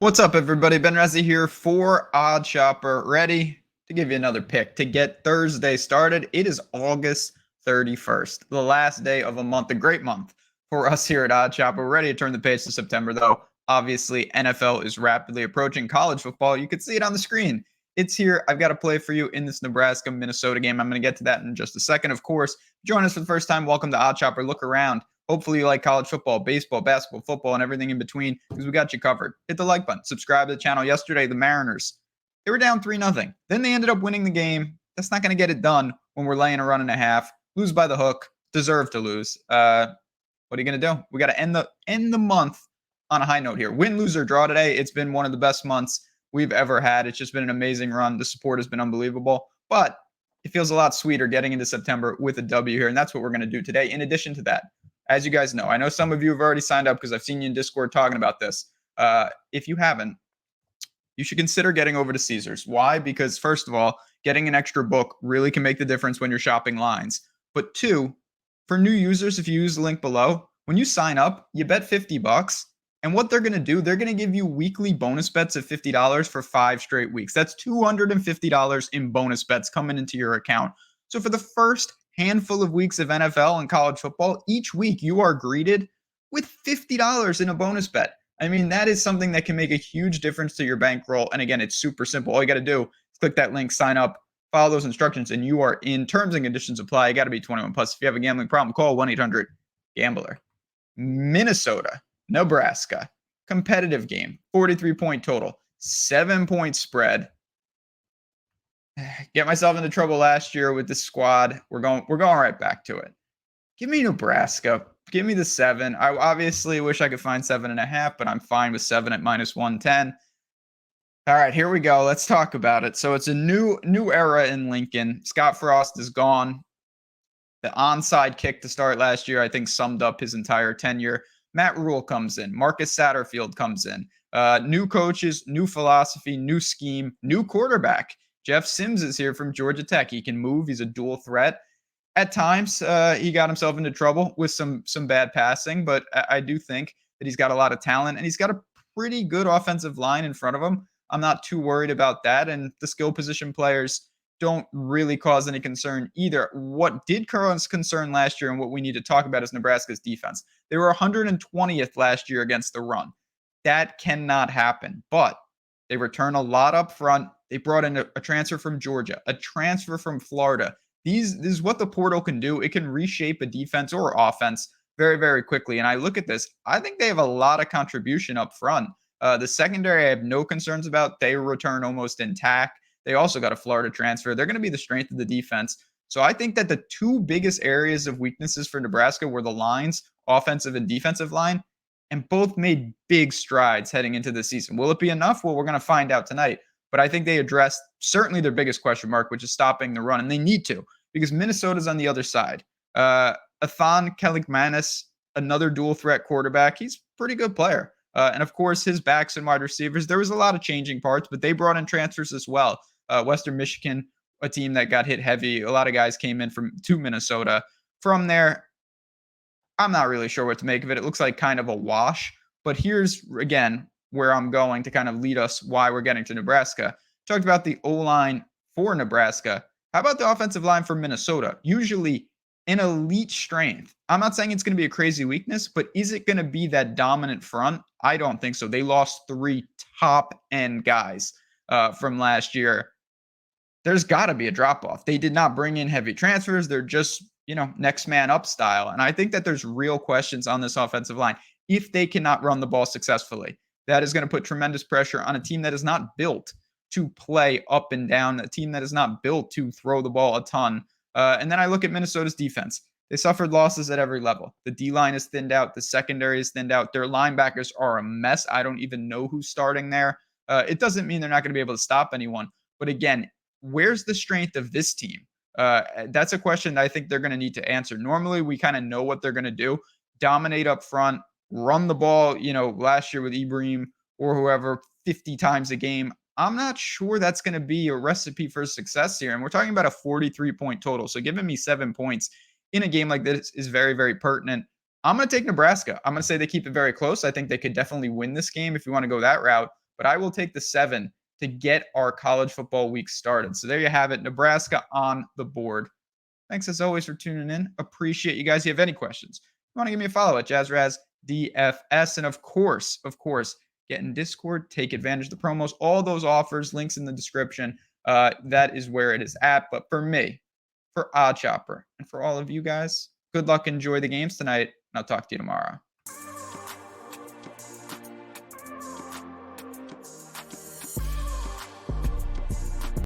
What's up, everybody? Ben Rezzi here for Odd Shopper, ready to give you another pick to get Thursday started. It is August 31st, the last day of a month, a great month for us here at Odd Shopper. We're ready to turn the page to September, though. Obviously, NFL is rapidly approaching. College football, you can see it on the screen. It's here. I've got a play for you in this Nebraska-Minnesota game. I'm going to get to that in just a second. Of course, join us for the first time. Welcome to Odd Shopper. Look around. Hopefully you like college football, baseball, basketball, football, and everything in between because we got you covered. Hit the like button. Subscribe to the channel. Yesterday, the Mariners, they were down 3-0. Then they ended up winning the game. That's not going to get it done when we're laying a run and a half. Lose by the hook. Deserve to lose. What are you going to do? We got to end the month on a high note here. Win, lose, or draw today. It's been one of the best months we've ever had. It's just been an amazing run. The support has been unbelievable. But it feels a lot sweeter getting into September with a W here, and that's what we're going to do today. In addition to that, as you guys know, I know some of you have already signed up because I've seen you in Discord talking about this. If you haven't, you should consider getting over to Caesars. Why? Because first of all, getting an extra book really can make the difference when you're shopping lines. But two, for new users, if you use the link below, when you sign up, you bet $50. And what they're going to do, they're going to give you weekly bonus bets of $50 for 5 straight weeks. That's $250 in bonus bets coming into your account. So for the first handful of weeks of NFL and college football, each week you are greeted with $50 in a bonus bet. I mean, that is something that can make a huge difference to your bankroll. And again, it's super simple. All you got to do is click that link, sign up, follow those instructions, and you are in. Terms and conditions apply. You got to be 21 plus. If you have a gambling problem, call 1-800-GAMBLER. Minnesota, Nebraska, competitive game, 43-point total, 7-point spread. Get myself into trouble last year with the squad. We're going right back to it. Give me Nebraska. Give me the 7. I obviously wish I could find 7.5, but I'm fine with 7 at -110. All right, here we go. Let's talk about it. So it's a new era in Lincoln. Scott Frost is gone. The onside kick to start last year, I think, summed up his entire tenure. Matt Rule comes in. Marcus Satterfield comes in. New coaches, new philosophy, new scheme, new quarterback. Jeff Sims is here from Georgia Tech. He can move. He's a dual threat. At times, he got himself into trouble with some bad passing, but I do think that he's got a lot of talent, and he's got a pretty good offensive line in front of him. I'm not too worried about that, and the skill position players don't really cause any concern either. What did cause concern last year and what we need to talk about is Nebraska's defense. They were 120th last year against the run. That cannot happen, but they return a lot up front. They brought in a transfer from Georgia, a transfer from Florida. This is what the portal can do. It can reshape a defense or offense very, very quickly. And I look at this, I think they have a lot of contribution up front. The secondary, I have no concerns about. They return almost intact. They also got a Florida transfer. They're going to be the strength of the defense. So I think that the two biggest areas of weaknesses for Nebraska were the lines, offensive and defensive line, and both made big strides heading into the season. Will it be enough? Well, we're going to find out tonight. But I think they addressed certainly their biggest question mark, which is stopping the run. And they need to, because Minnesota's on the other side. Athan Kelikmanis, another dual threat quarterback. He's a pretty good player. And of course, his backs and wide receivers, there was a lot of changing parts, but they brought in transfers as well. Western Michigan, a team that got hit heavy. A lot of guys came in to Minnesota. From there, I'm not really sure what to make of it. It looks like kind of a wash. But here's, again, where I'm going to kind of lead us why we're getting to Nebraska. Talked about the O-line for Nebraska. How about the offensive line for Minnesota? Usually an elite strength. I'm not saying it's going to be a crazy weakness, but is it going to be that dominant front? I don't think so. They lost 3 top-end guys from last year. There's got to be a drop-off. They did not bring in heavy transfers. They're just, next man up style. And I think that there's real questions on this offensive line. If they cannot run the ball successfully, that is going to put tremendous pressure on a team that is not built to play up and down, a team that is not built to throw the ball a ton. And then I look at Minnesota's defense. They suffered losses at every level. The D-line is thinned out. The secondary is thinned out. Their linebackers are a mess. I don't even know who's starting there. It doesn't mean they're not going to be able to stop anyone. But again, where's the strength of this team? That's a question that I think they're going to need to answer. Normally, we kind of know what they're going to do. Dominate up front, run the ball, last year with Ibrahim or whoever 50 times a game. I'm not sure that's going to be a recipe for success here. And we're talking about a 43-point total. So giving me 7 points in a game like this is very, very pertinent. I'm going to take Nebraska. I'm going to say they keep it very close. I think they could definitely win this game if you want to go that route. but I will take the 7 to get our college football week started. So there you have it. Nebraska on the board. Thanks as always for tuning in. Appreciate you guys. If you have any questions, you want to give me a follow at JazzRazDFS. And of course, get in Discord, take advantage of the promos, all those offers, links in the description. That is where it is at. But for me, for Odd Chopper, and for all of you guys, good luck. Enjoy the games tonight. And I'll talk to you tomorrow.